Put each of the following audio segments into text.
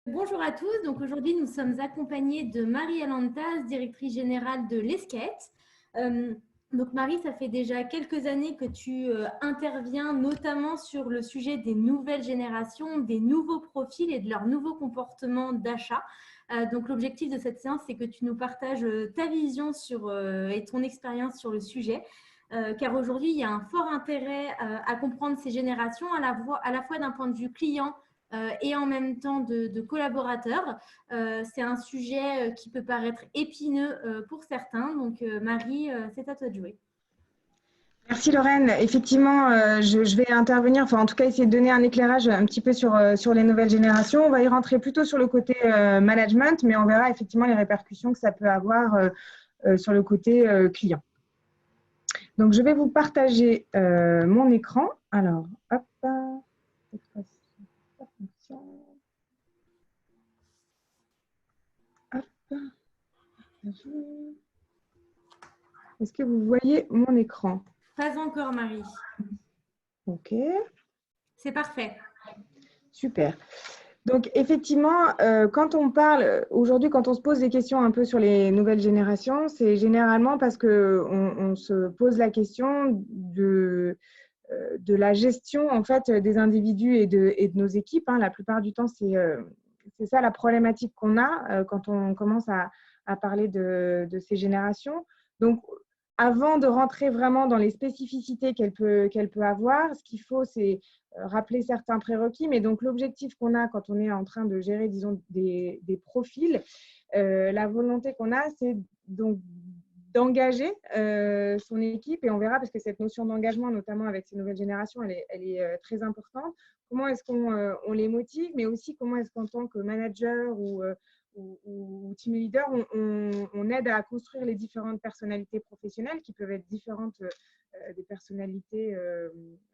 Bonjour à tous. Donc aujourd'hui, nous sommes accompagnés de Marie Alantas, directrice générale de l'ESCAET. Donc Marie, ça fait déjà quelques années que tu interviens notamment sur le sujet des nouvelles générations, des nouveaux profils et de leurs nouveaux comportements d'achat. Donc l'objectif de cette séance, c'est que tu nous partages ta vision et ton expérience sur le sujet. Car aujourd'hui, il y a un fort intérêt à comprendre ces générations à la fois d'un point de vue client, et en même temps de collaborateurs. C'est un sujet qui peut paraître épineux pour certains. Donc, Marie, c'est à toi de jouer. Merci Lorraine. Effectivement, je vais intervenir, enfin en tout cas essayer de donner un éclairage un petit peu sur les nouvelles générations. On va y rentrer plutôt sur le côté management, mais on verra effectivement les répercussions que ça peut avoir sur le côté client. Donc je vais vous partager mon écran. Alors, hop, cette fois-ci, ça fonctionne. Hop, est-ce que vous voyez mon écran? Pas encore, Marie. Ok. C'est parfait. Super. Donc, effectivement, quand on parle, aujourd'hui, quand on se pose des questions un peu sur les nouvelles générations, c'est généralement parce qu'on se pose la question de la gestion, en fait, des individus et de nos équipes. La plupart du temps, c'est ça la problématique qu'on a quand on commence à parler de ces générations. Donc, avant de rentrer vraiment dans les spécificités qu'elle peut avoir, ce qu'il faut, c'est rappeler certains prérequis. Mais donc, l'objectif qu'on a quand on est en train de gérer, disons, des profils, la volonté qu'on a, c'est donc d'engager son équipe. Et on verra, parce que cette notion d'engagement, notamment avec ces nouvelles générations, elle est très importante. Comment est-ce qu'on on les motive, mais aussi comment est-ce qu'en tant que manager ou team leader, on aide à construire les différentes personnalités professionnelles qui peuvent être différentes des personnalités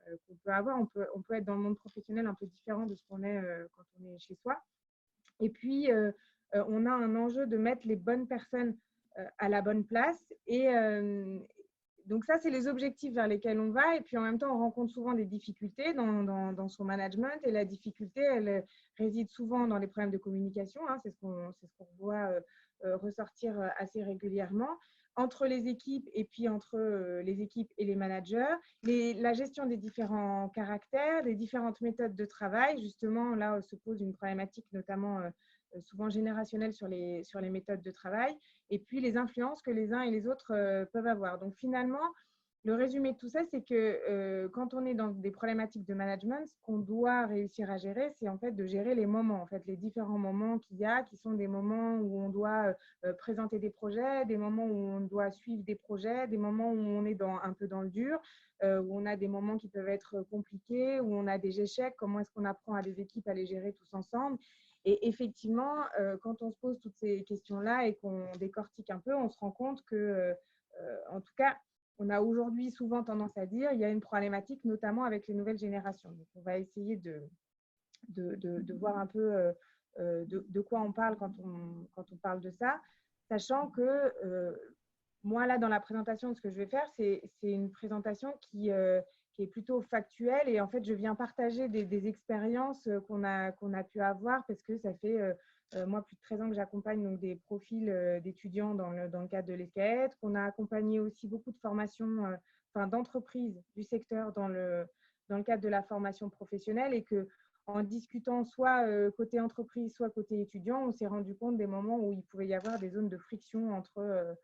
qu'on peut avoir. On peut être dans le monde professionnel un peu différent de ce qu'on est quand on est chez soi. Et puis, on a un enjeu de mettre les bonnes personnes à la bonne place. Et donc ça, c'est les objectifs vers lesquels on va. Et puis en même temps, on rencontre souvent des difficultés dans son management. Et la difficulté, elle réside souvent dans les problèmes de communication. C'est ce qu'on voit ressortir assez régulièrement entre les équipes et puis entre les équipes et les managers. La gestion des différents caractères, des différentes méthodes de travail. Justement, là, se pose une problématique notamment souvent générationnelle sur les méthodes de travail. Et puis les influences que les uns et les autres peuvent avoir. Donc finalement, le résumé de tout ça, c'est que quand on est dans des problématiques de management, ce qu'on doit réussir à gérer, c'est en fait de gérer les moments, en fait, les différents moments qu'il y a, qui sont des moments où on doit présenter des projets, des moments où on doit suivre des projets, des moments où on est un peu dans le dur, où on a des moments qui peuvent être compliqués, où on a des échecs, comment est-ce qu'on apprend à des équipes à les gérer tous ensemble. Et effectivement, quand on se pose toutes ces questions-là et qu'on décortique un peu, on se rend compte que, en tout cas, on a aujourd'hui souvent tendance à dire qu'il y a une problématique, notamment avec les nouvelles générations. Donc, on va essayer de voir un peu de quoi on parle quand on parle de ça, sachant que moi, là, dans la présentation, ce que je vais faire, c'est une présentation qui est plutôt factuelle. Et en fait, je viens partager des expériences qu'on a pu avoir parce que ça fait, moi, plus de 13 ans que j'accompagne donc, des profils d'étudiants dans le cadre de l'ESCAET, qu'on a accompagné aussi beaucoup de formations, d'entreprises du secteur dans le cadre de la formation professionnelle et que en discutant soit côté entreprise, soit côté étudiant, on s'est rendu compte des moments où il pouvait y avoir des zones de friction entre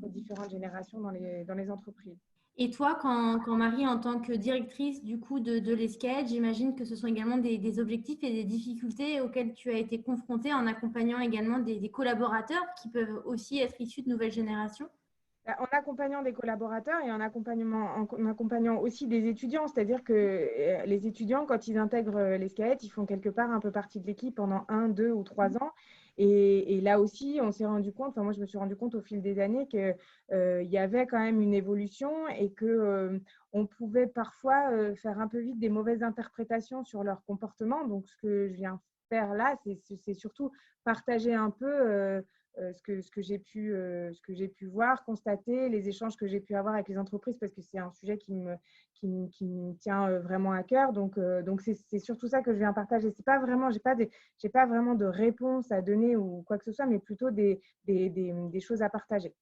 différentes générations dans les entreprises. Et toi, quand Marie, en tant que directrice du coup de l'ESCAET, j'imagine que ce sont également des objectifs et des difficultés auxquelles tu as été confrontée en accompagnant également des collaborateurs qui peuvent aussi être issus de nouvelles générations. En accompagnant des collaborateurs et en accompagnant aussi des étudiants, c'est-à-dire que les étudiants, quand ils intègrent l'ESCAET, ils font quelque part un peu partie de l'équipe pendant 1, 2 ou 3 ans. Et là aussi, on s'est rendu compte, moi je me suis rendu compte au fil des années qu'il y avait quand même une évolution et qu'on pouvait parfois faire un peu vite des mauvaises interprétations sur leur comportement. Donc ce que je viens faire là, c'est surtout partager un peu ce que j'ai pu voir, constater, les échanges que j'ai pu avoir avec les entreprises, parce que c'est un sujet qui qui me tient vraiment à cœur. Donc c'est surtout ça que je viens partager. C'est pas vraiment, j'ai pas vraiment de réponse à donner ou quoi que ce soit, mais plutôt des choses à partager.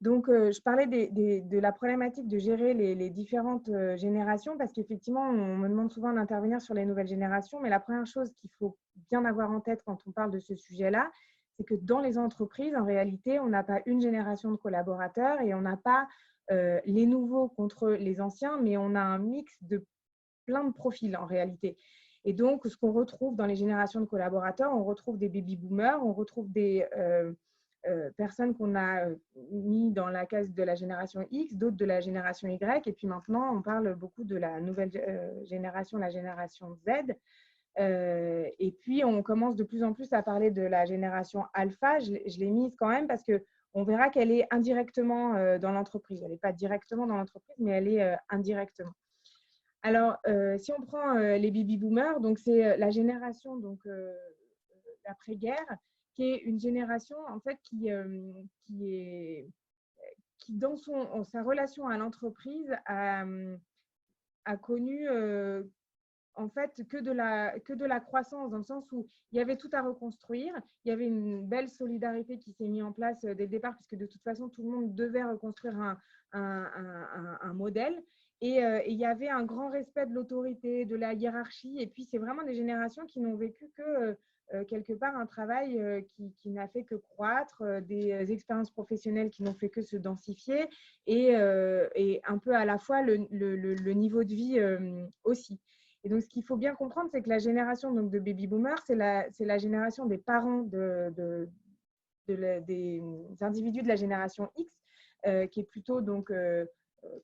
Donc, je parlais de la problématique de gérer les différentes générations parce qu'effectivement, on me demande souvent d'intervenir sur les nouvelles générations, mais la première chose qu'il faut bien avoir en tête quand on parle de ce sujet-là, c'est que dans les entreprises, en réalité, on n'a pas une génération de collaborateurs et on n'a pas les nouveaux contre les anciens, mais on a un mix de plein de profils en réalité. Et donc, ce qu'on retrouve dans les générations de collaborateurs, on retrouve des baby-boomers, on retrouve des personnes qu'on a mis dans la case de la génération X, d'autres de la génération Y, et puis maintenant, on parle beaucoup de la nouvelle génération, la génération Z. Et puis, on commence de plus en plus à parler de la génération alpha. Je l'ai mise quand même parce qu'on verra qu'elle est indirectement dans l'entreprise. Elle n'est pas directement dans l'entreprise, mais elle est indirectement. Alors, si on prend les baby-boomers, donc c'est la génération d'après-guerre, qui est une génération en fait qui dans sa relation à l'entreprise a connu en fait que de la croissance, dans le sens où il y avait tout à reconstruire, il y avait une belle solidarité qui s'est mise en place dès le départ, puisque de toute façon tout le monde devait reconstruire un modèle. Et il y avait un grand respect de l'autorité, de la hiérarchie. Et puis, c'est vraiment des générations qui n'ont vécu que quelque part un travail qui n'a fait que croître, des expériences professionnelles qui n'ont fait que se densifier et un peu à la fois le niveau de vie aussi. Et donc, ce qu'il faut bien comprendre, c'est que la génération donc, de baby-boomers, c'est la génération des parents des individus de la génération X, qui est plutôt donc,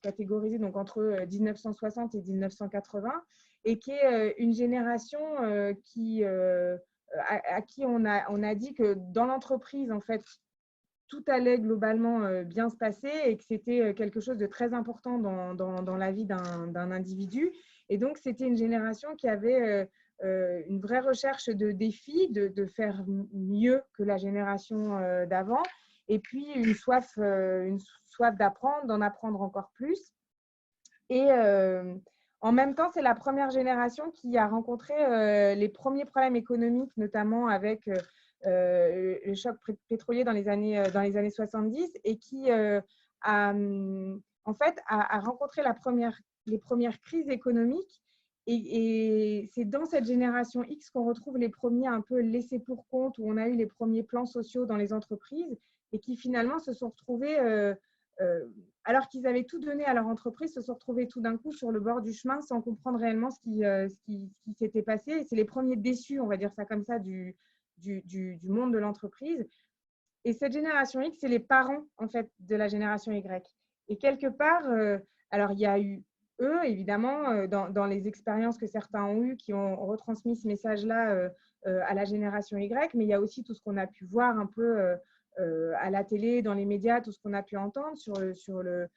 catégorisée donc, entre 1960 et 1980, et qui est une génération à qui on a dit que dans l'entreprise, en fait, tout allait globalement bien se passer et que c'était quelque chose de très important dans la vie d'un individu. Et donc, c'était une génération qui avait une vraie recherche de défis, de faire mieux que la génération d'avant, et puis une soif d'apprendre, d'en apprendre encore plus. Et en même temps, c'est la première génération qui a rencontré les premiers problèmes économiques, notamment avec le choc pétrolier dans les années 70, et qui en fait, a rencontré les premières crises économiques. Et c'est dans cette génération X qu'on retrouve les premiers un peu laissés pour compte, où on a eu les premiers plans sociaux dans les entreprises et qui finalement se sont retrouvés, alors qu'ils avaient tout donné à leur entreprise, se sont retrouvés tout d'un coup sur le bord du chemin sans comprendre réellement ce qui s'était passé. Et c'est les premiers déçus, on va dire ça comme ça, du monde de l'entreprise. Et cette génération X, c'est les parents en fait de la génération Y. Et quelque part, alors il y a eu eux, évidemment, dans les expériences que certains ont eues, qui ont retransmis ce message-là à la génération Y, mais il y a aussi tout ce qu'on a pu voir un peu à la télé, dans les médias, tout ce qu'on a pu entendre sur le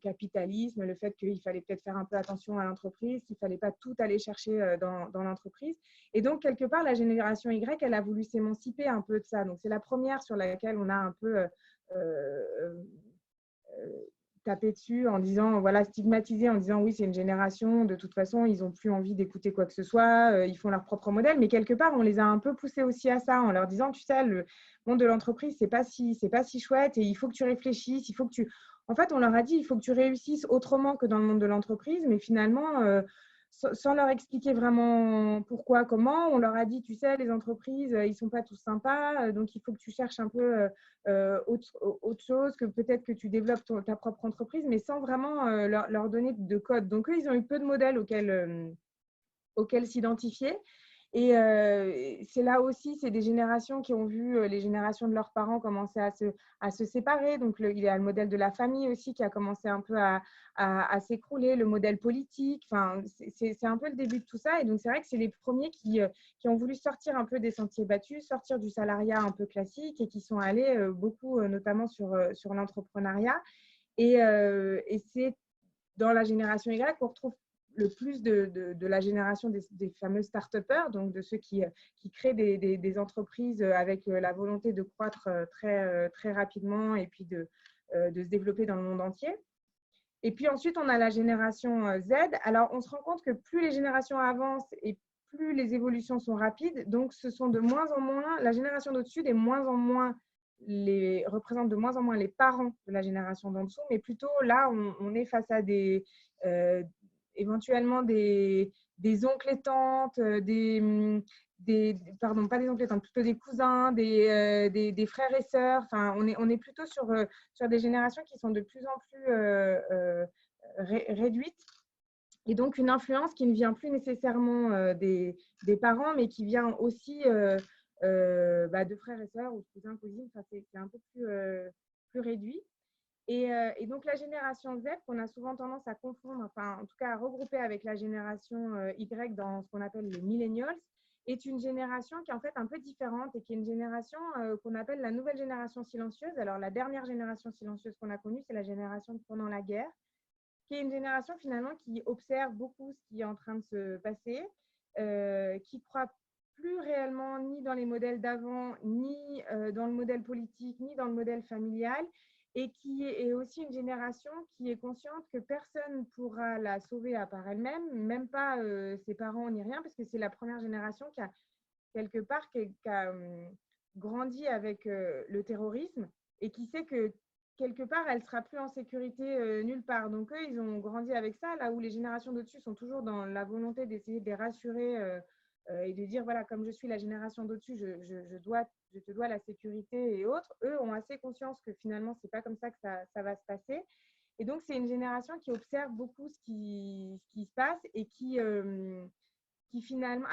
capitalisme, le fait qu'il fallait peut-être faire un peu attention à l'entreprise, qu'il ne fallait pas tout aller chercher dans l'entreprise. Et donc, quelque part, la génération Y, elle a voulu s'émanciper un peu de ça. Donc, c'est la première sur laquelle on a un peu tapé dessus en disant, voilà, stigmatisé en disant, oui, c'est une génération, de toute façon, ils n'ont plus envie d'écouter quoi que ce soit, ils font leur propre modèle. Mais quelque part, on les a un peu poussés aussi à ça en leur disant, tu sais, le monde de l'entreprise, c'est pas si chouette et il faut que tu réfléchisses, il faut que tu… En fait, on leur a dit, il faut que tu réussisses autrement que dans le monde de l'entreprise, mais finalement, sans leur expliquer vraiment pourquoi, comment, on leur a dit, tu sais, les entreprises, ils ne sont pas tous sympas, donc il faut que tu cherches un peu autre chose, que peut-être que tu développes ta propre entreprise, mais sans vraiment leur donner de code. Donc, eux, ils ont eu peu de modèles auxquels s'identifier. Et c'est là aussi, c'est des générations qui ont vu les générations de leurs parents commencer à se séparer. Donc, il y a le modèle de la famille aussi qui a commencé un peu à s'écrouler, le modèle politique. Enfin, c'est un peu le début de tout ça. Et donc, c'est vrai que c'est les premiers qui ont voulu sortir un peu des sentiers battus, sortir du salariat un peu classique et qui sont allés beaucoup, notamment sur l'entrepreneuriat. Et c'est dans la génération Y qu'on retrouve le plus de la génération des fameux start-upers, donc de ceux qui créent des entreprises avec la volonté de croître très rapidement et puis de se développer dans le monde entier. Et puis ensuite, on a la génération Z. Alors, on se rend compte que plus les générations avancent et plus les évolutions sont rapides. Donc, ce sont de moins en moins, la génération d'au-dessus représente de moins en moins les parents de la génération d'en dessous, mais plutôt là, on est face à éventuellement des oncles et tantes, pardon, pas des oncles et tantes, plutôt des cousins, des frères et sœurs. Enfin, on est plutôt sur des générations qui sont de plus en plus réduites. Et donc, une influence qui ne vient plus nécessairement des parents, mais qui vient aussi de frères et sœurs ou de cousins, cousines. Enfin, c'est un peu plus réduit. Et donc, la génération Z, qu'on a souvent tendance à confondre, enfin, en tout cas à regrouper avec la génération Y dans ce qu'on appelle les millennials, est une génération qui est en fait un peu différente et qui est une génération qu'on appelle la nouvelle génération silencieuse. Alors, la dernière génération silencieuse qu'on a connue, c'est la génération pendant la guerre, qui est une génération finalement qui observe beaucoup ce qui est en train de se passer, qui croit plus réellement ni dans les modèles d'avant, ni dans le modèle politique, ni dans le modèle familial, et qui est aussi une génération qui est consciente que personne ne pourra la sauver à part elle-même, même pas ses parents ni rien, parce que c'est la première génération qui a quelque part grandi avec le terrorisme et qui sait que quelque part, elle ne sera plus en sécurité nulle part. Donc, eux, ils ont grandi avec ça, là où les générations d'au-dessus sont toujours dans la volonté d'essayer de les rassurer et de dire, voilà, comme je suis la génération d'au-dessus, je te dois la sécurité et autres. Eux ont assez conscience que finalement, ce n'est pas comme ça que ça va se passer. Et donc, c'est une génération qui observe beaucoup ce qui se passe et à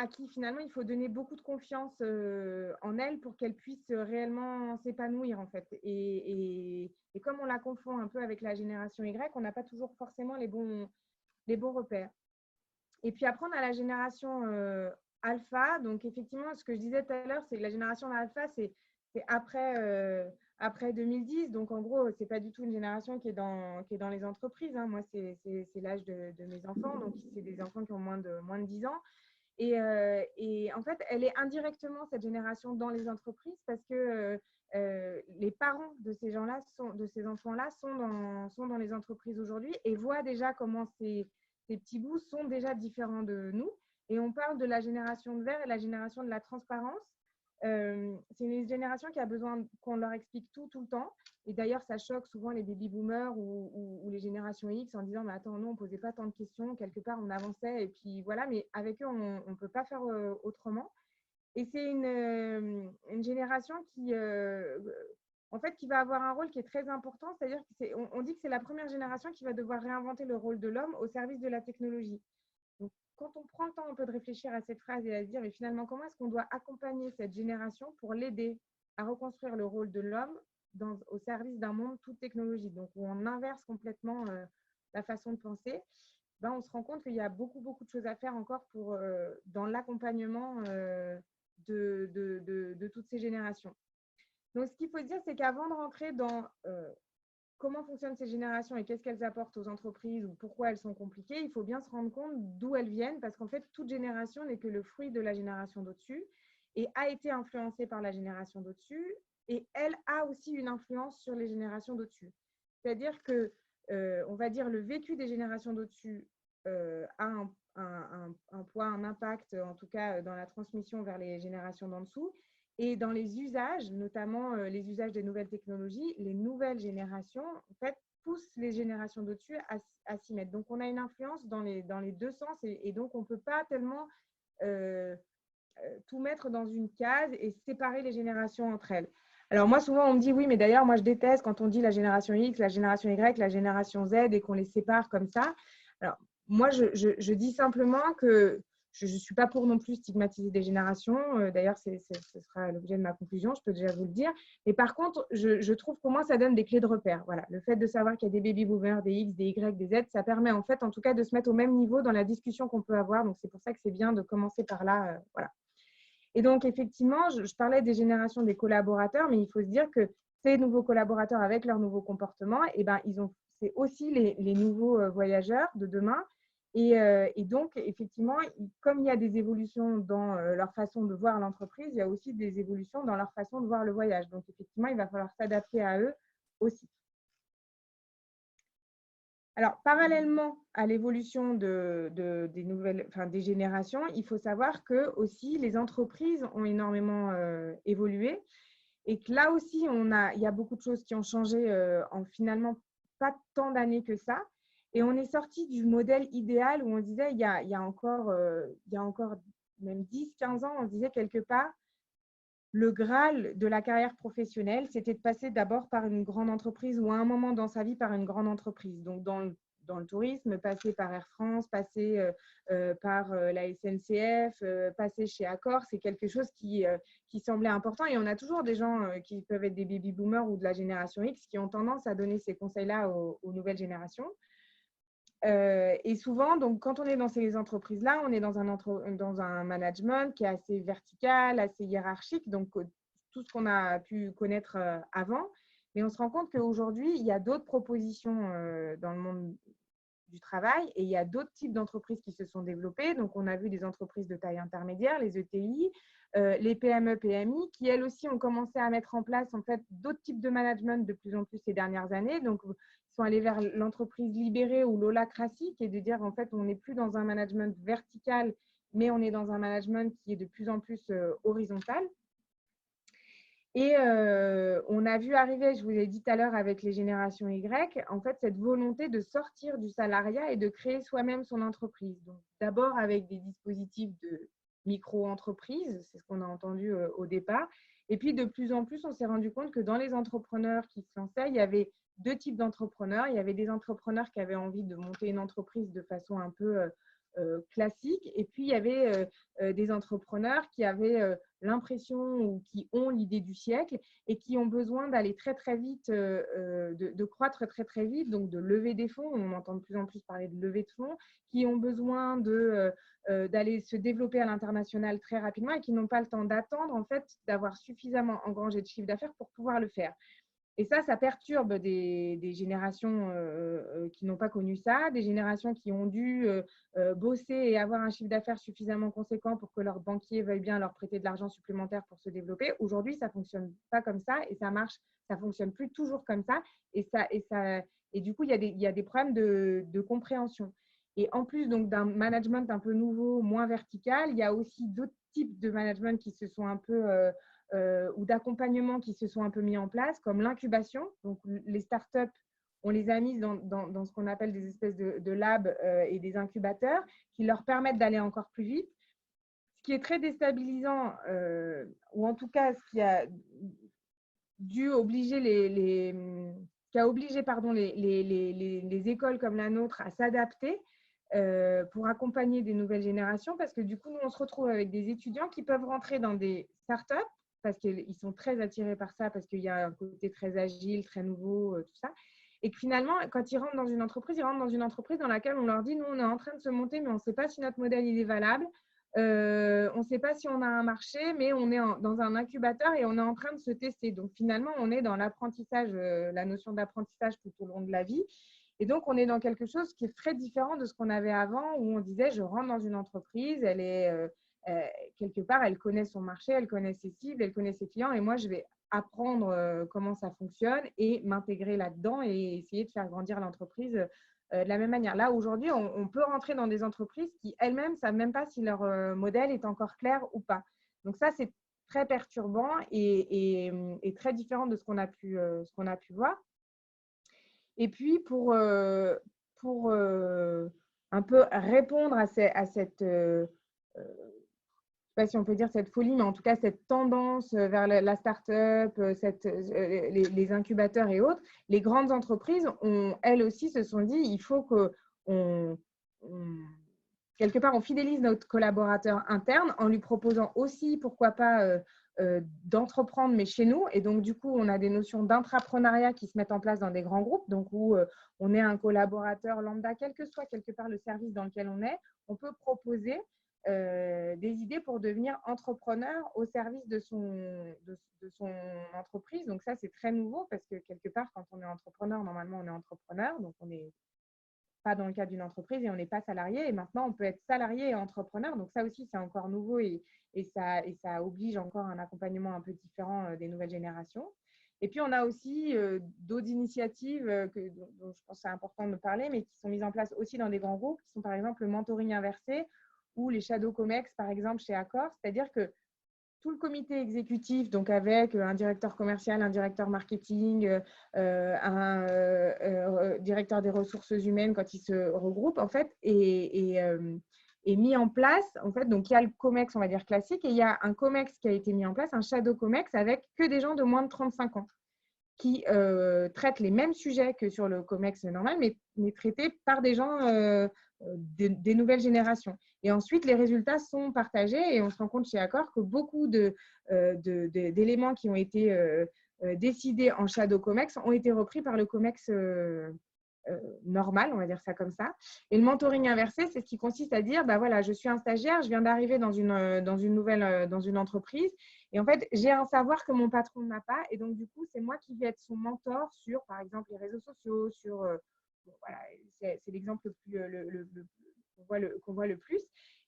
qui finalement il faut donner beaucoup de confiance en elle pour qu'elle puisse réellement s'épanouir en fait. Et comme on la confond un peu avec la génération Y, on n'a pas toujours forcément les bons repères. Et puis après, on a la génération alpha. Donc effectivement, ce que je disais tout à l'heure, c'est que la génération alpha, c'est après 2010. Donc en gros, c'est pas du tout une génération qui est dans les entreprises. Hein. Moi, c'est l'âge de mes enfants. Donc c'est des enfants qui ont moins de 10 ans. Et en fait, elle est indirectement, cette génération, dans les entreprises parce que les parents de ces gens-là, de ces enfants-là, sont dans les entreprises aujourd'hui et voient déjà comment ces petits bouts sont déjà différents de nous. Et on parle de la génération de verre et la génération de la transparence. C'est une génération qui a besoin qu'on leur explique tout le temps. Et d'ailleurs, ça choque souvent les baby-boomers ou les générations X en disant « mais attends, nous, on ne posait pas tant de questions, quelque part, on avançait. » Et puis voilà, mais avec eux, on ne peut pas faire autrement. Et c'est une génération qui, en fait, qui va avoir un rôle qui est très important. C'est-à-dire qu'on dit que c'est la première génération qui va devoir réinventer le rôle de l'homme au service de la technologie. Donc, quand on prend le temps un peu de réfléchir à cette phrase et à se dire, mais finalement, comment est-ce qu'on doit accompagner cette génération pour l'aider à reconstruire le rôle de l'homme au service d'un monde toute technologie, donc où on inverse complètement la façon de penser, ben, on se rend compte qu'il y a beaucoup de choses à faire encore dans l'accompagnement de toutes ces générations. Donc, ce qu'il faut se dire, c'est qu'avant de rentrer dans comment fonctionnent ces générations et qu'est-ce qu'elles apportent aux entreprises ou pourquoi elles sont compliquées, il faut bien se rendre compte d'où elles viennent parce qu'en fait, toute génération n'est que le fruit de la génération d'au-dessus et a été influencée par la génération d'au-dessus et elle a aussi une influence sur les générations d'au-dessus. C'est-à-dire que, on va dire, le vécu des générations d'au-dessus a un poids, un impact, en tout cas dans la transmission vers les générations d'en dessous. Et dans les usages, notamment les usages des nouvelles technologies, les nouvelles générations, en fait, poussent les générations d'au-dessus à s'y mettre. Donc, on a une influence dans les deux sens et donc, on ne peut pas tellement tout mettre dans une case et séparer les générations entre elles. Alors, moi, souvent, on me dit, oui, mais d'ailleurs, moi, je déteste quand on dit la génération X, la génération Y, la génération Z et qu'on les sépare comme ça. Alors, moi, je dis simplement que je ne suis pas pour non plus stigmatiser des générations. D'ailleurs, ce sera l'objet de ma conclusion, je peux déjà vous le dire. Mais par contre, je trouve qu'au moins, ça donne des clés de repère. Voilà. Le fait de savoir qu'il y a des baby-boomers, des X, des Y, des Z, ça permet en fait, en tout cas, de se mettre au même niveau dans la discussion qu'on peut avoir. Donc, c'est pour ça que c'est bien de commencer par là. Voilà. Et donc, effectivement, je parlais des générations des collaborateurs, mais il faut se dire que ces nouveaux collaborateurs, avec leurs nouveaux comportements, eh ben, c'est aussi les nouveaux voyageurs de demain. Et donc, effectivement, comme il y a des évolutions dans leur façon de voir l'entreprise, il y a aussi des évolutions dans leur façon de voir le voyage. Donc, effectivement, il va falloir s'adapter à eux aussi. Alors, parallèlement à l'évolution des générations, il faut savoir que aussi les entreprises ont énormément évolué et que là aussi, il y a beaucoup de choses qui ont changé en finalement pas tant d'années que ça. Et on est sorti du modèle idéal où on disait, il y a encore même 10, 15 ans, on disait quelque part, le Graal de la carrière professionnelle, c'était de passer d'abord par une grande entreprise ou à un moment dans sa vie par une grande entreprise. Donc, dans le tourisme, passer par Air France, passer par la SNCF, passer chez Accor, c'est quelque chose qui semblait important. Et on a toujours des gens qui peuvent être des baby boomers ou de la génération X qui ont tendance à donner ces conseils-là aux nouvelles générations. Et souvent, donc, quand on est dans ces entreprises-là, on est dans un management qui est assez vertical, assez hiérarchique, donc tout ce qu'on a pu connaître avant. Mais on se rend compte qu'aujourd'hui, il y a d'autres propositions dans le monde du travail et il y a d'autres types d'entreprises qui se sont développées. Donc, on a vu des entreprises de taille intermédiaire, les ETI, les PME, PMI, qui elles aussi ont commencé à mettre en place en fait d'autres types de management de plus en plus ces dernières années. Donc, ils sont allés vers l'entreprise libérée ou l'holacratie, qui est de dire en fait, on n'est plus dans un management vertical, mais on est dans un management qui est de plus en plus horizontal. Et on a vu arriver, je vous l'ai dit tout à l'heure avec les générations Y, en fait, cette volonté de sortir du salariat et de créer soi-même son entreprise. Donc, d'abord avec des dispositifs de micro-entreprise, c'est ce qu'on a entendu au départ. Et puis, de plus en plus, on s'est rendu compte que dans les entrepreneurs qui se lançaient, il y avait deux types d'entrepreneurs. Il y avait des entrepreneurs qui avaient envie de monter une entreprise de façon un peu classique. Et puis, il y avait des entrepreneurs qui avaient l'impression ou qui ont l'idée du siècle et qui ont besoin d'aller très, très vite, de croître très, très vite, donc de lever des fonds. On entend de plus en plus parler de levée de fonds, qui ont besoin d'aller se développer à l'international très rapidement et qui n'ont pas le temps d'attendre, en fait, d'avoir suffisamment engrangé de chiffre d'affaires pour pouvoir le faire. Et ça perturbe des générations qui n'ont pas connu ça, des générations qui ont dû bosser et avoir un chiffre d'affaires suffisamment conséquent pour que leurs banquiers veuillent bien leur prêter de l'argent supplémentaire pour se développer. Aujourd'hui, ça ne fonctionne pas comme ça et ça ne fonctionne plus toujours comme ça. Et du coup, il y a des problèmes de compréhension. Et en plus donc d'un management un peu nouveau, moins vertical, il y a aussi d'autres types de management qui se sont un peu ou d'accompagnement qui se sont un peu mis en place, comme l'incubation. Donc, les startups, on les a mises dans ce qu'on appelle des espèces de labs et des incubateurs qui leur permettent d'aller encore plus vite. Ce qui est très déstabilisant, ou en tout cas, ce qui a dû obliger qui a obligé les écoles comme la nôtre à s'adapter pour accompagner des nouvelles générations, parce que du coup, nous, on se retrouve avec des étudiants qui peuvent rentrer dans des startups parce qu'ils sont très attirés par ça, parce qu'il y a un côté très agile, très nouveau, tout ça. Et que finalement, quand ils rentrent dans une entreprise, dans laquelle on leur dit, nous, on est en train de se monter, mais on ne sait pas si notre modèle il est valable. On ne sait pas si on a un marché, mais on est dans un incubateur et on est en train de se tester. Donc, finalement, on est dans l'apprentissage, la notion d'apprentissage tout au long de la vie. Et donc, on est dans quelque chose qui est très différent de ce qu'on avait avant, où on disait, je rentre dans une entreprise, elle est quelque part, elle connaît son marché, elle connaît ses cibles, elle connaît ses clients, et moi, je vais apprendre comment ça fonctionne et m'intégrer là-dedans et essayer de faire grandir l'entreprise de la même manière. Là, aujourd'hui, on peut rentrer dans des entreprises qui elles-mêmes ne savent même pas si leur modèle est encore clair ou pas. Donc ça, c'est très perturbant et très différent de ce qu'on a pu voir. Et puis, pour un peu répondre à cette je ne sais pas si on peut dire cette folie, mais en tout cas cette tendance vers la start-up, les incubateurs et autres, les grandes entreprises, elles aussi se sont dit, il faut qu'on quelque part, on fidélise notre collaborateur interne en lui proposant aussi, pourquoi pas, d'entreprendre, mais chez nous. Et donc, du coup, on a des notions d'intrapreneuriat qui se mettent en place dans des grands groupes. Donc, où on est un collaborateur lambda, quel que soit quelque part le service dans lequel on peut proposer des idées pour devenir entrepreneur au service de son entreprise. Donc, ça, c'est très nouveau parce que quelque part, quand on est entrepreneur, normalement, on est entrepreneur. Donc, on n'est pas dans le cadre d'une entreprise et on n'est pas salarié. Et maintenant, on peut être salarié et entrepreneur. Donc, ça aussi, c'est encore nouveau et ça oblige encore un accompagnement un peu différent des nouvelles générations. Et puis, on a aussi d'autres initiatives dont je pense que c'est important de parler, mais qui sont mises en place aussi dans des grands groupes, qui sont par exemple le mentoring inversé ou les shadow comex, par exemple, chez Accor. C'est-à-dire que tout le comité exécutif, donc avec un directeur commercial, un directeur marketing, un directeur des ressources humaines quand ils se regroupent, en fait, est mis en place. En fait, donc, il y a le COMEX, on va dire classique, et il y a un COMEX qui a été mis en place, un Shadow COMEX, avec que des gens de moins de 35 ans qui traitent les mêmes sujets que sur le COMEX normal, mais traités par des gens des nouvelles générations. Et ensuite, les résultats sont partagés et on se rend compte chez Accor que beaucoup d'éléments qui ont été décidés en Shadow COMEX ont été repris par le COMEX normal, on va dire ça comme ça. Et le mentoring inversé, c'est ce qui consiste à dire, bah voilà, je suis un stagiaire, je viens d'arriver dans une entreprise, et en fait, j'ai un savoir que mon patron n'a pas, et donc du coup, c'est moi qui vais être son mentor sur, par exemple, les réseaux sociaux, sur, bon, voilà, c'est l'exemple qu'on voit le plus.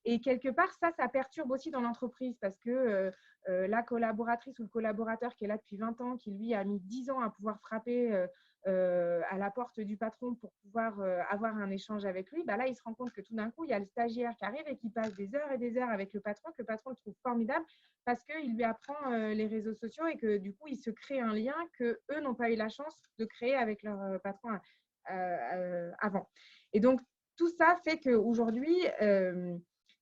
Et quelque part, ça perturbe aussi dans l'entreprise parce que la collaboratrice ou le collaborateur qui est là depuis 20 ans, qui lui a mis 10 ans à pouvoir frapper à la porte du patron pour pouvoir avoir un échange avec lui, bah là, il se rend compte que tout d'un coup, il y a le stagiaire qui arrive et qui passe des heures et des heures avec le patron, que le patron le trouve formidable parce qu'il lui apprend les réseaux sociaux et que du coup, il se crée un lien qu'eux n'ont pas eu la chance de créer avec leur patron avant. Et donc, tout ça fait qu'aujourd'hui,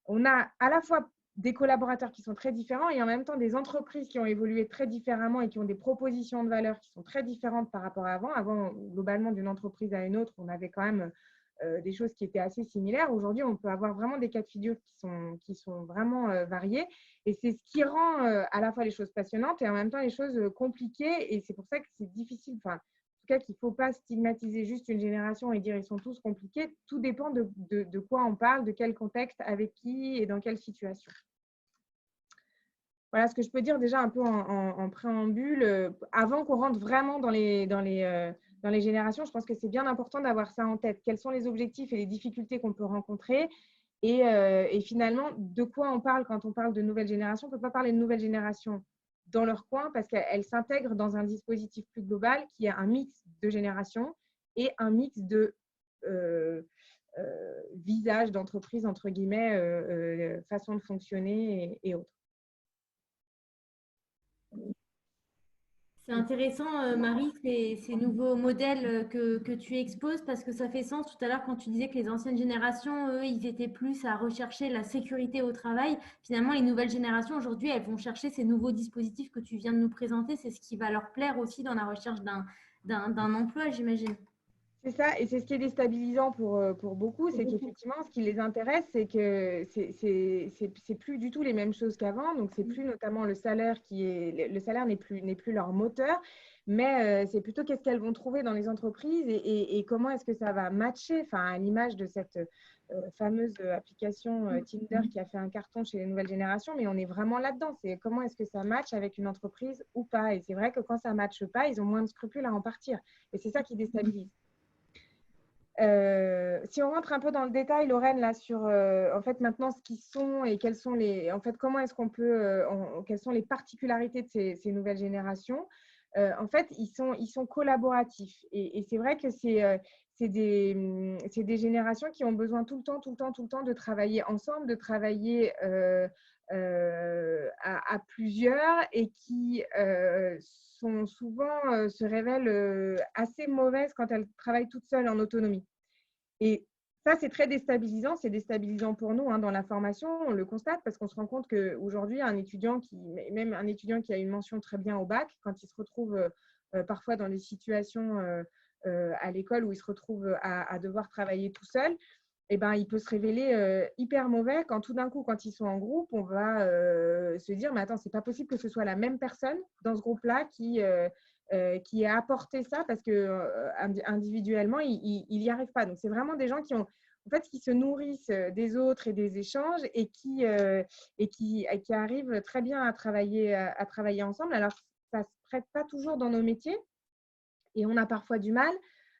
on a à la fois des collaborateurs qui sont très différents et en même temps des entreprises qui ont évolué très différemment et qui ont des propositions de valeur qui sont très différentes par rapport à avant. Avant, globalement, d'une entreprise à une autre, on avait quand même des choses qui étaient assez similaires. Aujourd'hui, on peut avoir vraiment des cas de figure qui sont vraiment variés. Et c'est ce qui rend à la fois les choses passionnantes et en même temps les choses compliquées. Et c'est pour ça que c'est difficile. Enfin, en tout cas, qu'il ne faut pas stigmatiser juste une génération et dire ils sont tous compliqués. Tout dépend de quoi on parle, de quel contexte, avec qui et dans quelle situation. Voilà ce que je peux dire déjà un peu en préambule. Avant qu'on rentre vraiment dans les générations, je pense que c'est bien important d'avoir ça en tête. Quels sont les objectifs et les difficultés qu'on peut rencontrer et finalement, de quoi on parle quand on parle de nouvelle génération. On ne peut pas parler de nouvelle génération dans leur coin parce qu'elle s'intègre dans un dispositif plus global qui est un mix de générations et un mix de visage d'entreprise, entre guillemets, façon de fonctionner et autres. C'est intéressant, Marie, ces nouveaux modèles que tu exposes parce que ça fait sens tout à l'heure quand tu disais que les anciennes générations, eux, ils étaient plus à rechercher la sécurité au travail. Finalement, les nouvelles générations, aujourd'hui, elles vont chercher ces nouveaux dispositifs que tu viens de nous présenter. C'est ce qui va leur plaire aussi dans la recherche d'un emploi, j'imagine. C'est ça, et c'est ce qui est déstabilisant pour beaucoup, c'est qu'effectivement, ce qui les intéresse, c'est que c'est plus du tout les mêmes choses qu'avant. Donc, c'est plus notamment le salaire le salaire n'est plus leur moteur, mais c'est plutôt qu'est-ce qu'elles vont trouver dans les entreprises et comment est-ce que ça va matcher, enfin, à l'image de cette fameuse application Tinder qui a fait un carton chez les nouvelles générations, mais on est vraiment là-dedans. C'est comment est-ce que ça matche avec une entreprise ou pas. Et c'est vrai que quand ça ne matche pas, ils ont moins de scrupules à en partir. Et c'est ça qui déstabilise. Si on rentre un peu dans le détail, Lorraine, là, sur en fait maintenant ce qu'ils sont et quels sont en fait, comment est-ce qu'on peut, quelles sont les particularités de ces nouvelles générations. En fait, ils sont collaboratifs et c'est vrai que c'est des générations qui ont besoin tout le temps de travailler ensemble, de travailler à plusieurs et qui sont souvent se révèlent assez mauvaises quand elles travaillent toutes seules en autonomie. Et ça, c'est très déstabilisant. C'est déstabilisant pour nous dans la formation. On le constate parce qu'on se rend compte qu'aujourd'hui, même un étudiant qui a une mention très bien au bac, quand il se retrouve parfois dans des situations à l'école où il se retrouve à devoir travailler tout seul, eh ben, il peut se révéler hyper mauvais quand tout d'un coup, quand ils sont en groupe, on va se dire « Mais attends, c'est pas possible que ce soit la même personne dans ce groupe-là qui a apporté ça parce que individuellement, il n'y arrive pas. » Donc, c'est vraiment des gens qui se nourrissent des autres et des échanges et qui arrivent très bien à travailler ensemble. Alors, ça ne se prête pas toujours dans nos métiers et on a parfois du mal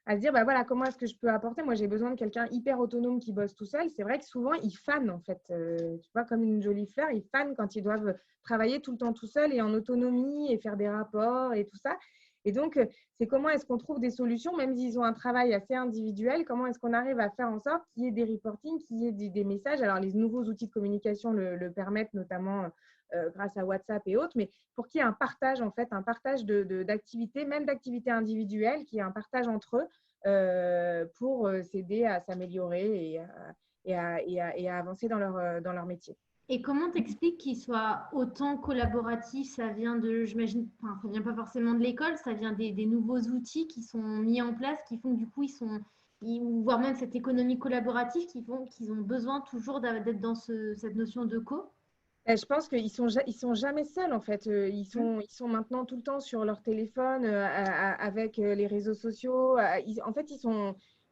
à se dire, bah voilà, comment est-ce que je peux apporter? Moi, j'ai besoin de quelqu'un hyper autonome qui bosse tout seul. C'est vrai que souvent, ils fanent, en fait. Tu vois, comme une jolie fleur, ils fanent quand ils doivent travailler tout le temps tout seul et en autonomie et faire des rapports et tout ça. Et donc, c'est comment est-ce qu'on trouve des solutions, même s'ils ont un travail assez individuel, comment est-ce qu'on arrive à faire en sorte qu'il y ait des reportings, qu'il y ait des messages. Alors, les nouveaux outils de communication le permettent, notamment grâce à WhatsApp et autres, mais pour qu'il y ait un partage, en fait, un partage d'activités, même d'activités individuelles, qu'il y ait un partage entre eux pour s'aider à s'améliorer et à avancer dans leur métier. Et comment t'expliques qu'ils soient autant collaboratifs? Ça vient de, j'imagine, enfin, ça vient pas forcément de l'école, ça vient des nouveaux outils qui sont mis en place, qui font que du coup, voire même cette économie collaborative, qui font qu'ils ont besoin toujours d'être dans cette notion de co. Je pense qu'ils sont jamais seuls en fait. Ils sont maintenant tout le temps sur leur téléphone avec les réseaux sociaux. En fait,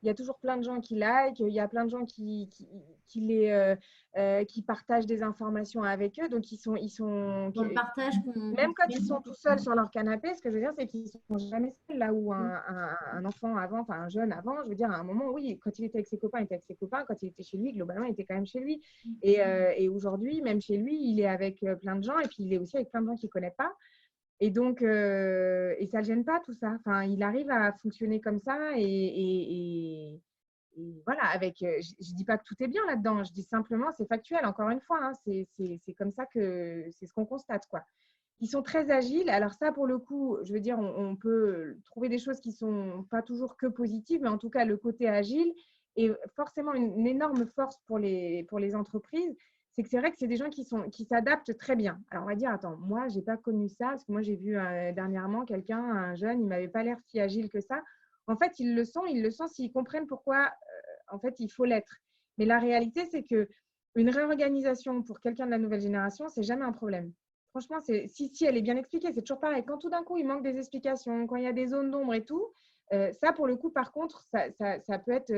il y a toujours plein de gens qui likent, il y a plein de gens qui partagent des informations avec eux. Donc, Dans le partage même quand ils sont tout seuls sur leur canapé, ce que je veux dire, c'est qu'ils ne sont jamais seuls. Là où un enfant avant, enfin un jeune avant, je veux dire, à un moment, oui, quand il était avec ses copains, il était avec ses copains. Quand il était chez lui, globalement, il était quand même chez lui. Et aujourd'hui, même chez lui, il est avec plein de gens et puis il est aussi avec plein de gens qu'il ne connaît pas. Et donc, et ça ne le gêne pas tout ça. Enfin, il arrive à fonctionner comme ça et voilà, je ne dis pas que tout est bien là-dedans, je dis simplement, c'est factuel, encore une fois, hein, c'est comme ça que c'est ce qu'on constate, quoi. Ils sont très agiles. Alors ça, pour le coup, je veux dire, on peut trouver des choses qui ne sont pas toujours que positives, mais en tout cas, le côté agile est forcément une énorme force pour les entreprises. C'est que c'est vrai que c'est des gens qui s'adaptent très bien. Alors, on va dire, attends, moi, je n'ai pas connu ça, parce que moi, j'ai vu dernièrement quelqu'un, un jeune, il ne m'avait pas l'air si agile que ça. En fait, ils le sont s'ils comprennent pourquoi, en fait, il faut l'être. Mais la réalité, c'est qu'une réorganisation pour quelqu'un de la nouvelle génération, ce n'est jamais un problème. Franchement, si elle est bien expliquée, c'est toujours pareil. Quand tout d'un coup, il manque des explications, quand il y a des zones d'ombre et tout, ça, pour le coup, par contre, ça peut être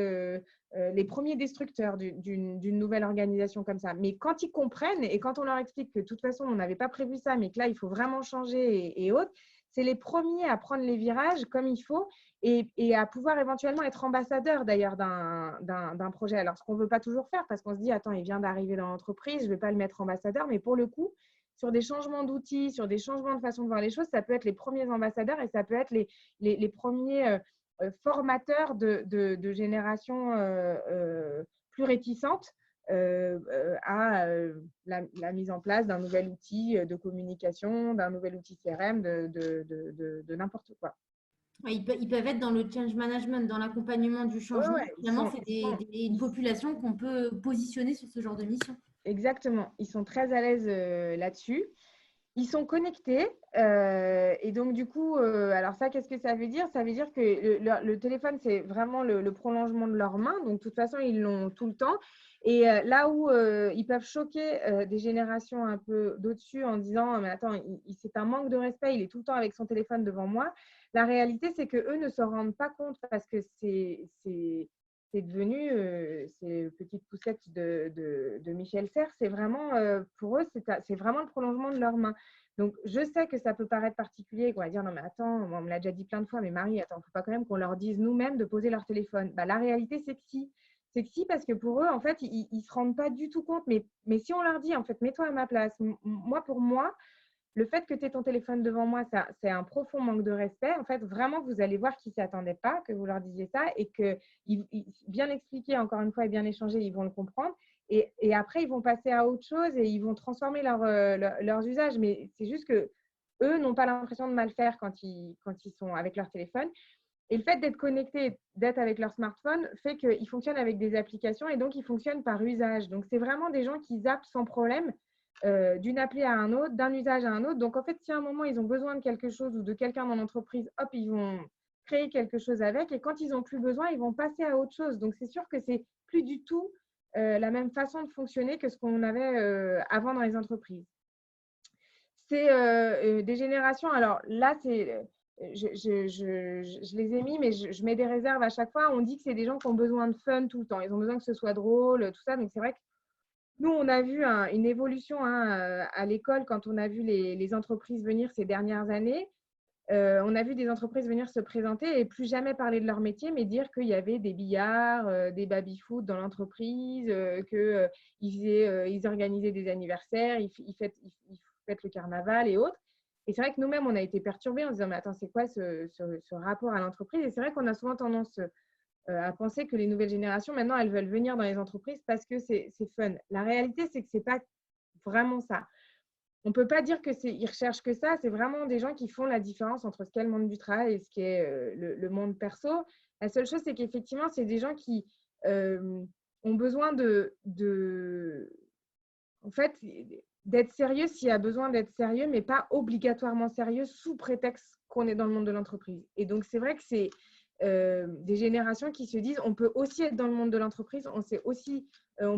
les premiers destructeurs d'une nouvelle organisation comme ça. Mais quand ils comprennent et quand on leur explique que de toute façon, on n'avait pas prévu ça, mais que là, il faut vraiment changer et autres, c'est les premiers à prendre les virages comme il faut et à pouvoir éventuellement être ambassadeur d'ailleurs d'un projet. Alors, ce qu'on ne veut pas toujours faire parce qu'on se dit, attends, il vient d'arriver dans l'entreprise, je ne vais pas le mettre ambassadeur, mais pour le coup, sur des changements d'outils, sur des changements de façon de voir les choses, ça peut être les premiers ambassadeurs et ça peut être les premiers formateurs de générations plus réticentes à la mise en place d'un nouvel outil de communication, d'un nouvel outil CRM, de n'importe quoi. Ouais, ils peuvent être dans le change management, dans l'accompagnement du changement. Ouais, Finalement, c'est une population qu'on peut positionner sur ce genre de mission. Exactement. Ils sont très à l'aise là-dessus. Ils sont connectés et donc du coup, alors ça, qu'est-ce que ça veut dire? Ça veut dire que le téléphone, c'est vraiment le prolongement de leur main. Donc, de toute façon, ils l'ont tout le temps. Et là où ils peuvent choquer des générations un peu d'au-dessus en disant, mais attends, c'est un manque de respect, il est tout le temps avec son téléphone devant moi. La réalité, c'est qu'eux ne se rendent pas compte parce que c'est devenu, ces petites poussettes de Michel Serres, c'est vraiment, pour eux, c'est vraiment le prolongement de leurs mains. Donc, je sais que ça peut paraître particulier, qu'on va dire, non, mais attends, on me l'a déjà dit plein de fois, mais Marie, attends, il ne faut pas quand même qu'on leur dise nous-mêmes de poser leur téléphone. Bah, la réalité, c'est que si. C'est que si, parce que pour eux, en fait, ils ne se rendent pas du tout compte. Mais si on leur dit, en fait, mets-toi à ma place, moi, pour moi, le fait que tu aies ton téléphone devant moi, c'est un profond manque de respect. En fait, vraiment, vous allez voir qu'ils ne s'y attendaient pas, que vous leur disiez ça et que bien expliqué, encore une fois, et bien échangé, ils vont le comprendre. Et après, ils vont passer à autre chose et ils vont transformer leurs usages. Mais c'est juste que eux n'ont pas l'impression de mal faire quand ils sont avec leur téléphone. Et le fait d'être connecté, d'être avec leur smartphone, fait qu'ils fonctionnent avec des applications et donc ils fonctionnent par usage. Donc, c'est vraiment des gens qui zappent sans problème d'une appli à un autre, d'un usage à un autre. Donc, en fait, si à un moment, ils ont besoin de quelque chose ou de quelqu'un dans l'entreprise, hop, ils vont créer quelque chose avec. Et quand ils n'ont plus besoin, ils vont passer à autre chose. Donc, c'est sûr que c'est plus du tout la même façon de fonctionner que ce qu'on avait avant dans les entreprises. C'est des générations. Alors là, je les ai mis, mais je mets des réserves à chaque fois. On dit que c'est des gens qui ont besoin de fun tout le temps. Ils ont besoin que ce soit drôle, tout ça. Donc, c'est vrai que nous, on a vu une évolution à l'école quand on a vu les entreprises venir ces dernières années. On a vu des entreprises venir se présenter et plus jamais parler de leur métier, mais dire qu'il y avait des billards, des baby-foot dans l'entreprise, qu'ils organisaient des anniversaires, ils fêtent le carnaval et autres. Et c'est vrai que nous-mêmes, on a été perturbés en se disant, mais attends, c'est quoi ce rapport à l'entreprise? Et c'est vrai qu'on a souvent tendance à penser que les nouvelles générations, maintenant, elles veulent venir dans les entreprises parce que c'est fun. La réalité, c'est que ce n'est pas vraiment ça. On ne peut pas dire qu'ils recherchent que ça. C'est vraiment des gens qui font la différence entre ce qu'est le monde du travail et ce qui est le monde perso. La seule chose, c'est qu'effectivement, c'est des gens qui ont besoin en fait, d'être sérieux s'il y a besoin d'être sérieux, mais pas obligatoirement sérieux sous prétexte qu'on est dans le monde de l'entreprise. Et donc, c'est vrai que c'est des générations qui se disent on peut aussi être dans le monde de l'entreprise, on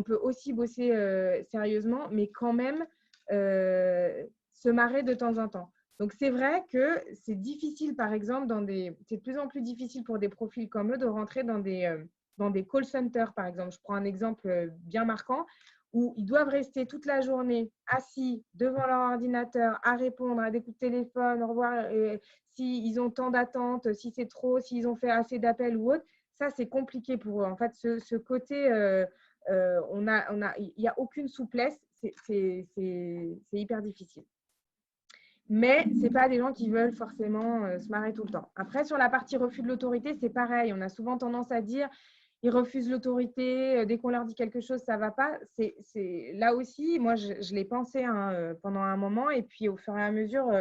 peut aussi bosser sérieusement, mais quand même se marrer de temps en temps. Donc, c'est vrai que c'est difficile, par exemple, c'est de plus en plus difficile pour des profils comme eux de rentrer dans des call centers, par exemple. Je prends un exemple bien marquant où ils doivent rester toute la journée assis devant leur ordinateur à répondre à des coups de téléphone, au revoir, s'ils ont tant d'attentes, si c'est trop, s'ils ont fait assez d'appels ou autre. Ça, c'est compliqué pour eux. En fait, ce côté, il n'y a aucune souplesse. C'est hyper difficile. Mais ce n'est pas des gens qui veulent forcément se marrer tout le temps. Après, sur la partie refus de l'autorité, c'est pareil. On a souvent tendance à dire ils refusent l'autorité, dès qu'on leur dit quelque chose, ça ne va pas. Là aussi, moi, je l'ai pensé pendant un moment. Et puis, au fur et à mesure,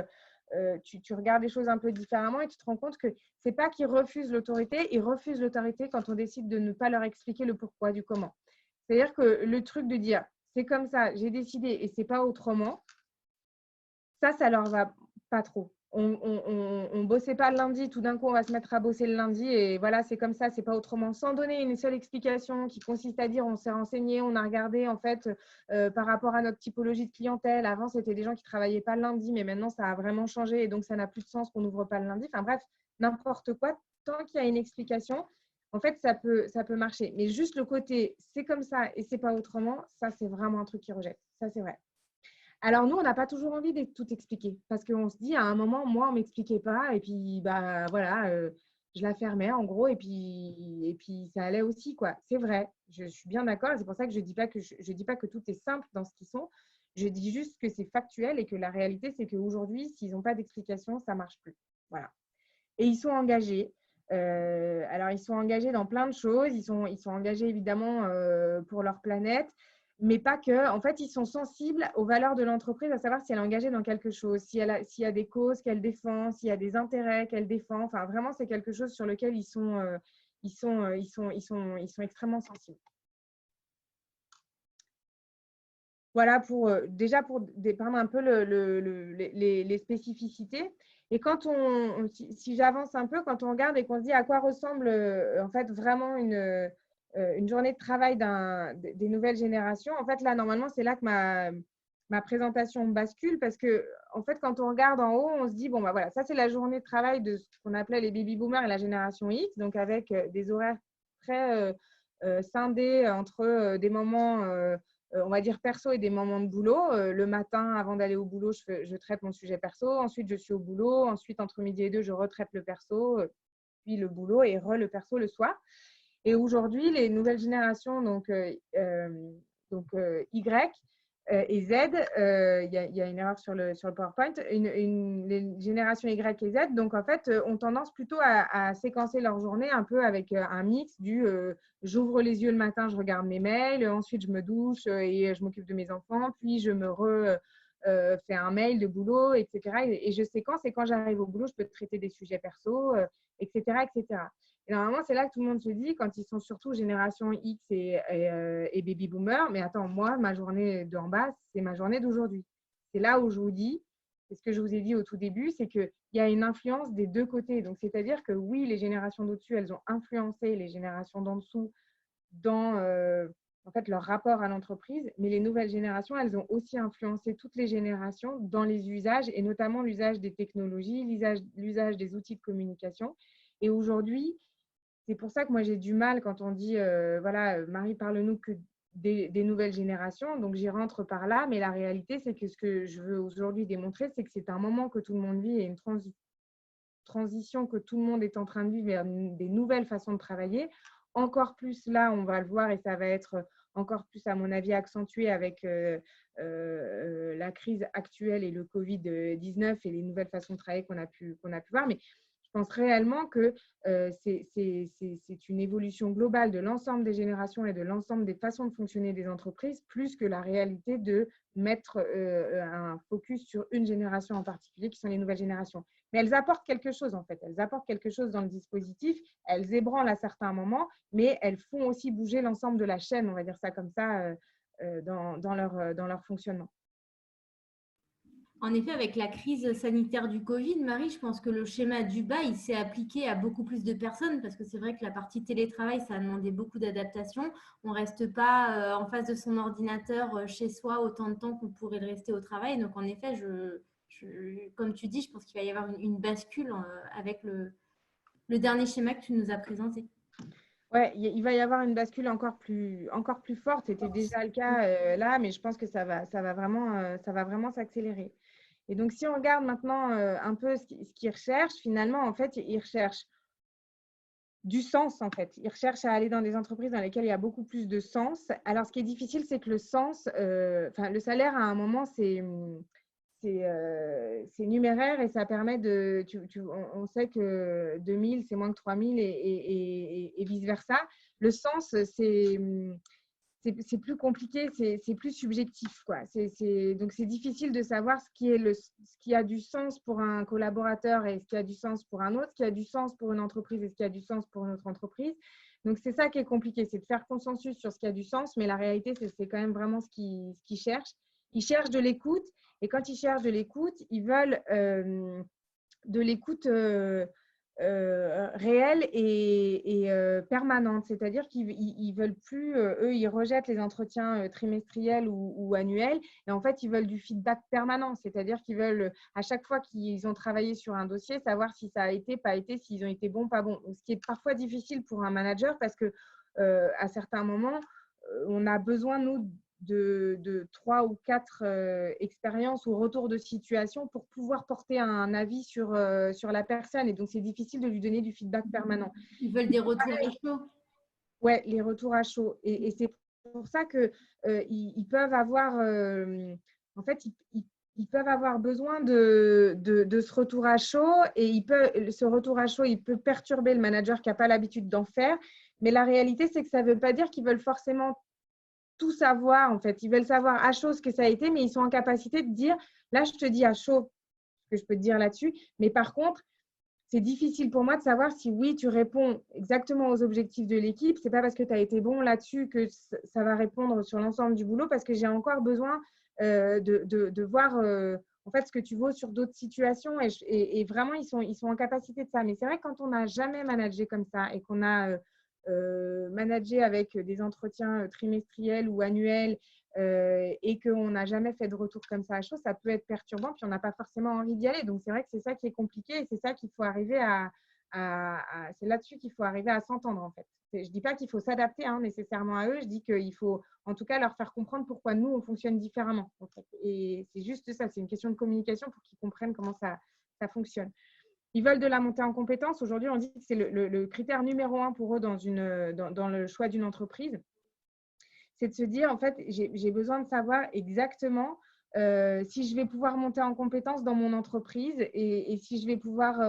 tu regardes les choses un peu différemment et tu te rends compte que ce n'est pas qu'ils refusent l'autorité. Ils refusent l'autorité quand on décide de ne pas leur expliquer le pourquoi du comment. C'est-à-dire que le truc de dire c'est comme ça, j'ai décidé et ce n'est pas autrement, ça leur va pas trop. On bossait pas le lundi, tout d'un coup, on va se mettre à bosser le lundi et voilà, c'est comme ça, c'est pas autrement. Sans donner une seule explication qui consiste à dire on s'est renseigné, on a regardé en fait par rapport à notre typologie de clientèle. Avant, c'était des gens qui travaillaient pas le lundi, mais maintenant, ça a vraiment changé et donc ça n'a plus de sens qu'on n'ouvre pas le lundi. Enfin bref, n'importe quoi. Tant qu'il y a une explication, en fait, ça peut marcher. Mais juste le côté c'est comme ça et c'est pas autrement, ça, c'est vraiment un truc qui rejette. Ça, c'est vrai. Alors, nous, on n'a pas toujours envie de tout expliquer parce qu'on se dit à un moment, moi, on ne m'expliquait pas et puis, bah, voilà, je la fermais en gros et puis ça allait aussi, quoi. C'est vrai, je suis bien d'accord et c'est pour ça que je ne dis pas que tout est simple dans ce qu'ils sont. Je dis juste que c'est factuel et que la réalité, c'est qu'aujourd'hui, s'ils n'ont pas d'explication, ça ne marche plus. Voilà. Et ils sont engagés. Alors, ils sont engagés dans plein de choses. Ils sont engagés évidemment pour leur planète, mais pas que. En fait, ils sont sensibles aux valeurs de l'entreprise, à savoir si elle est engagée dans quelque chose, s'il y a des causes qu'elle défend, s'il y a des intérêts qu'elle défend. Enfin, vraiment, c'est quelque chose sur lequel ils sont extrêmement sensibles. Voilà déjà pour dépeindre un peu les spécificités. Et si j'avance un peu, quand on regarde et qu'on se dit à quoi ressemble en fait vraiment une journée de travail des nouvelles générations, en fait là normalement c'est là que ma présentation bascule parce que en fait quand on regarde en haut, on se dit bon bah voilà, ça c'est la journée de travail de ce qu'on appelait les baby boomers et la génération X, donc avec des horaires très scindés entre des moments on va dire perso et des moments de boulot. Le matin, avant d'aller au boulot, je traite mon sujet perso. Ensuite, je suis au boulot. Ensuite, entre midi et 2, je retraite le perso, puis le boulot et le perso le soir. Et aujourd'hui, les nouvelles générations, donc Y et Z, il y a une erreur sur le PowerPoint, les générations Y et Z, donc en fait, ont tendance plutôt à séquencer leur journée un peu avec un mix du j'ouvre les yeux le matin, je regarde mes mails, ensuite je me douche et je m'occupe de mes enfants, puis je me fais un mail de boulot, etc. Et je séquence et quand j'arrive au boulot, je peux traiter des sujets perso, etc., etc. Et normalement, c'est là que tout le monde se dit, quand ils sont surtout génération X et baby boomer, mais attends, moi, ma journée d'en bas, c'est ma journée d'aujourd'hui. C'est là où je vous dis, c'est ce que je vous ai dit au tout début, c'est qu'il y a une influence des deux côtés. Donc, c'est-à-dire que oui, les générations d'au-dessus, elles ont influencé les générations d'en dessous dans en fait, leur rapport à l'entreprise, mais les nouvelles générations, elles ont aussi influencé toutes les générations dans les usages, et notamment l'usage des technologies, l'usage des outils de communication. Et aujourd'hui, c'est pour ça que moi, j'ai du mal quand on dit, voilà, Marie, parle-nous que des nouvelles générations. Donc, j'y rentre par là. Mais la réalité, c'est que ce que je veux aujourd'hui démontrer, c'est que c'est un moment que tout le monde vit et une transition que tout le monde est en train de vivre vers des nouvelles façons de travailler. Encore plus là, on va le voir et ça va être encore plus, à mon avis, accentué avec la crise actuelle et le Covid-19 et les nouvelles façons de travailler qu'on a pu voir. Mais je pense réellement que c'est une évolution globale de l'ensemble des générations et de l'ensemble des façons de fonctionner des entreprises, plus que la réalité de mettre un focus sur une génération en particulier, qui sont les nouvelles générations. Mais elles apportent quelque chose, en fait. Elles apportent quelque chose dans le dispositif. Elles ébranlent à certains moments, mais elles font aussi bouger l'ensemble de la chaîne, on va dire ça comme ça, dans leur fonctionnement. En effet, avec la crise sanitaire du Covid, Marie, je pense que le schéma Dubaï, il s'est appliqué à beaucoup plus de personnes parce que c'est vrai que la partie télétravail, ça a demandé beaucoup d'adaptation. On ne reste pas en face de son ordinateur chez soi autant de temps qu'on pourrait le rester au travail. Donc, en effet, comme tu dis, je pense qu'il va y avoir une bascule avec le dernier schéma que tu nous as présenté. Ouais, il va y avoir une bascule encore plus forte. C'était déjà le cas là, mais je pense que ça va vraiment s'accélérer. Et donc, si on regarde maintenant un peu ce qu'ils recherchent, finalement, en fait, ils recherchent du sens, en fait. Ils recherchent à aller dans des entreprises dans lesquelles il y a beaucoup plus de sens. Alors, ce qui est difficile, c'est que le sens, le salaire, à un moment, c'est numéraire et ça permet de… on sait que 2000, c'est moins que 3000 et vice-versa. Le sens, c'est plus compliqué, c'est plus subjectif, quoi. Donc, c'est difficile de savoir ce qui a du sens pour un collaborateur et ce qui a du sens pour un autre, ce qui a du sens pour une entreprise et ce qui a du sens pour une autre entreprise. Donc, c'est ça qui est compliqué, c'est de faire consensus sur ce qui a du sens, mais la réalité, c'est quand même vraiment ce qu'ils cherchent. Ils cherchent de l'écoute et quand ils cherchent de l'écoute, ils veulent de l'écoute réelle et permanente, c'est-à-dire qu'ils veulent plus, eux, ils rejettent les entretiens trimestriels ou annuels, et en fait, ils veulent du feedback permanent, c'est-à-dire qu'ils veulent, à chaque fois qu'ils ont travaillé sur un dossier, savoir si ça a été, pas été, s'ils ont été bons, pas bons, ce qui est parfois difficile pour un manager parce que à certains moments, on a besoin, nous, de 3 ou 4 expériences ou retours de situation pour pouvoir porter un avis sur la personne. Et donc, c'est difficile de lui donner du feedback permanent. Ils veulent des retours à chaud. Ouais, les retours à chaud. Et c'est pour ça qu'ils peuvent avoir… en fait, ils peuvent avoir besoin de ce retour à chaud et ce retour à chaud, il peut perturber le manager qui n'a pas l'habitude d'en faire. Mais la réalité, c'est que ça ne veut pas dire qu'ils veulent forcément tout savoir, en fait. Ils veulent savoir à chaud ce que ça a été, mais ils sont en capacité de dire, là, je te dis à chaud ce que je peux te dire là-dessus. Mais par contre, c'est difficile pour moi de savoir si oui, tu réponds exactement aux objectifs de l'équipe. Ce n'est pas parce que tu as été bon là-dessus que ça va répondre sur l'ensemble du boulot, parce que j'ai encore besoin de voir en fait ce que tu vaux sur d'autres situations. Et vraiment, ils sont en capacité de ça. Mais c'est vrai que quand on n'a jamais managé comme ça et qu'on a… manager avec des entretiens trimestriels ou annuels et qu'on n'a jamais fait de retour comme ça à chaud, ça peut être perturbant, puis on n'a pas forcément envie d'y aller. Donc, c'est vrai que c'est ça qui est compliqué et c'est ça qu'il faut arriver c'est là-dessus qu'il faut arriver à s'entendre, en fait. Je ne dis pas qu'il faut s'adapter nécessairement à eux, je dis qu'il faut en tout cas leur faire comprendre pourquoi nous, on fonctionne différemment, en fait. Et c'est juste ça, c'est une question de communication pour qu'ils comprennent comment ça fonctionne. Ils veulent de la montée en compétences. Aujourd'hui, on dit que c'est le critère numéro 1 pour eux dans le choix d'une entreprise. C'est de se dire, en fait, j'ai besoin de savoir exactement si je vais pouvoir monter en compétences dans mon entreprise et si je vais pouvoir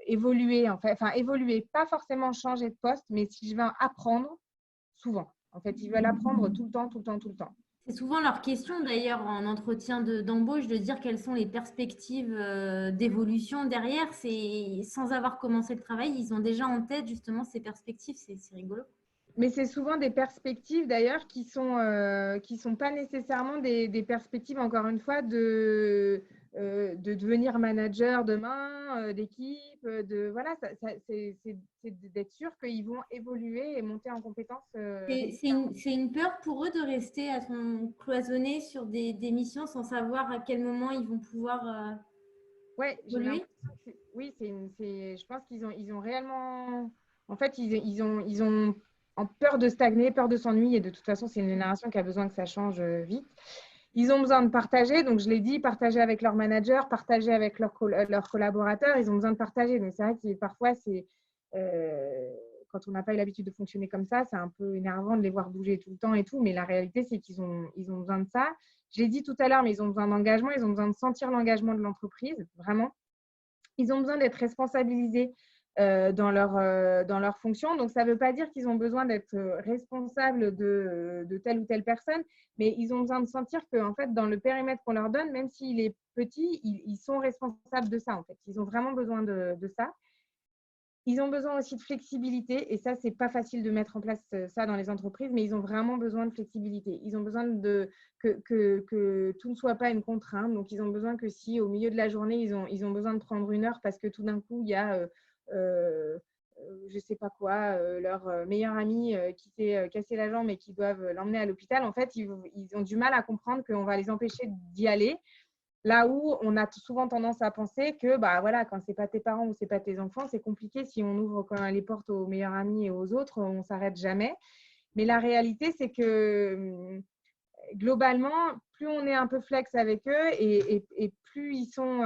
évoluer. Enfin, évoluer, pas forcément changer de poste, mais si je vais apprendre souvent. En fait, ils veulent apprendre tout le temps, tout le temps, tout le temps. C'est souvent leur question d'ailleurs en entretien d'embauche de dire quelles sont les perspectives d'évolution derrière. C'est sans avoir commencé le travail, ils ont déjà en tête justement ces perspectives. C'est rigolo. Mais c'est souvent des perspectives d'ailleurs qui sont pas nécessairement des perspectives, encore une fois, de devenir manager demain, d'équipe, voilà, c'est d'être sûr qu'ils vont évoluer et monter en compétences. C'est une peur pour eux de rester cloisonnés sur des missions sans savoir à quel moment ils vont pouvoir évoluer. Oui, je pense qu'ils ont réellement… En fait, ils ont peur de stagner, peur de s'ennuyer. Et de toute façon, c'est une génération qui a besoin que ça change vite. Ils ont besoin de partager. Donc, je l'ai dit, partager avec leurs managers, partager avec leurs collaborateurs. Ils ont besoin de partager. Donc, c'est vrai que parfois, quand on n'a pas eu l'habitude de fonctionner comme ça, c'est un peu énervant de les voir bouger tout le temps et tout, mais la réalité, c'est qu'ils ont besoin de ça. Je l'ai dit tout à l'heure, mais ils ont besoin d'engagement, ils ont besoin de sentir l'engagement de l'entreprise, vraiment. Ils ont besoin d'être responsabilisés dans leur fonction. Donc, ça ne veut pas dire qu'ils ont besoin d'être responsables de telle ou telle personne, mais ils ont besoin de sentir qu'en fait, dans le périmètre qu'on leur donne, même s'il est petit, ils sont responsables de ça, en fait. Ils ont vraiment besoin de ça. Ils ont besoin aussi de flexibilité et ça, ce n'est pas facile de mettre en place ça dans les entreprises, mais ils ont vraiment besoin de flexibilité. Ils ont besoin que tout ne soit pas une contrainte. Donc, ils ont besoin que si au milieu de la journée, ils ont besoin de prendre une heure parce que tout d'un coup, il y a, je ne sais pas quoi, leur meilleur ami qui s'est cassé la jambe et qui doivent l'emmener à l'hôpital, en fait, ils ont du mal à comprendre qu'on va les empêcher d'y aller. Là où on a souvent tendance à penser que bah, voilà, quand ce n'est pas tes parents ou ce n'est pas tes enfants, c'est compliqué. Si on ouvre quand les portes aux meilleurs amis et aux autres, on ne s'arrête jamais. Mais la réalité, c'est que globalement, plus on est un peu flex avec eux et plus ils sont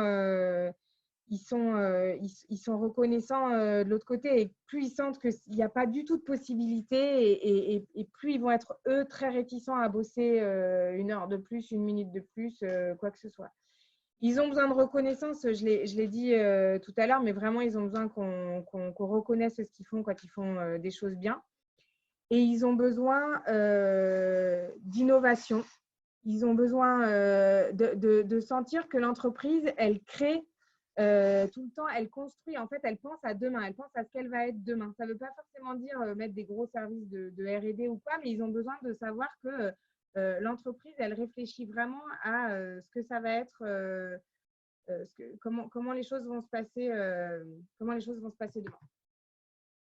reconnaissants de l'autre côté et plus ils sentent qu'il n'y a pas du tout de possibilité et plus ils vont être, eux, très réticents à bosser une heure de plus, une minute de plus, quoi que ce soit. Ils ont besoin de reconnaissance, je l'ai dit tout à l'heure, mais vraiment, ils ont besoin qu'on reconnaisse ce qu'ils font quand ils font des choses bien. Et ils ont besoin d'innovation. Ils ont besoin de sentir que l'entreprise, elle crée tout le temps, elle construit. En fait, elle pense à demain, elle pense à ce qu'elle va être demain. Ça ne veut pas forcément dire mettre des gros services de R&D ou quoi, mais ils ont besoin de savoir que l'entreprise, elle réfléchit vraiment à ce que ça va être, comment les choses vont se passer demain.